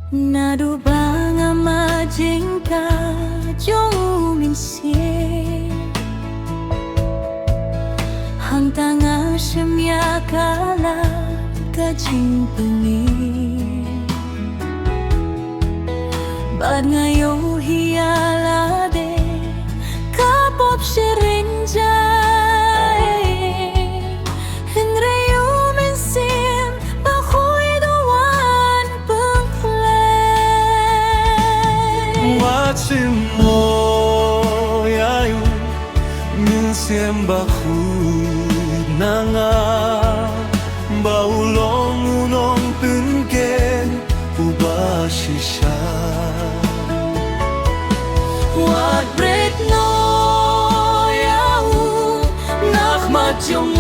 Na du ba nga majing ka jong minsin hang tanga semya kala ka jing pengin bad ngayo hiala de kapop sirinja Mo yayu min siemba nanga baulong unong tunken ubashisha Wat bret no yahu nach mat jong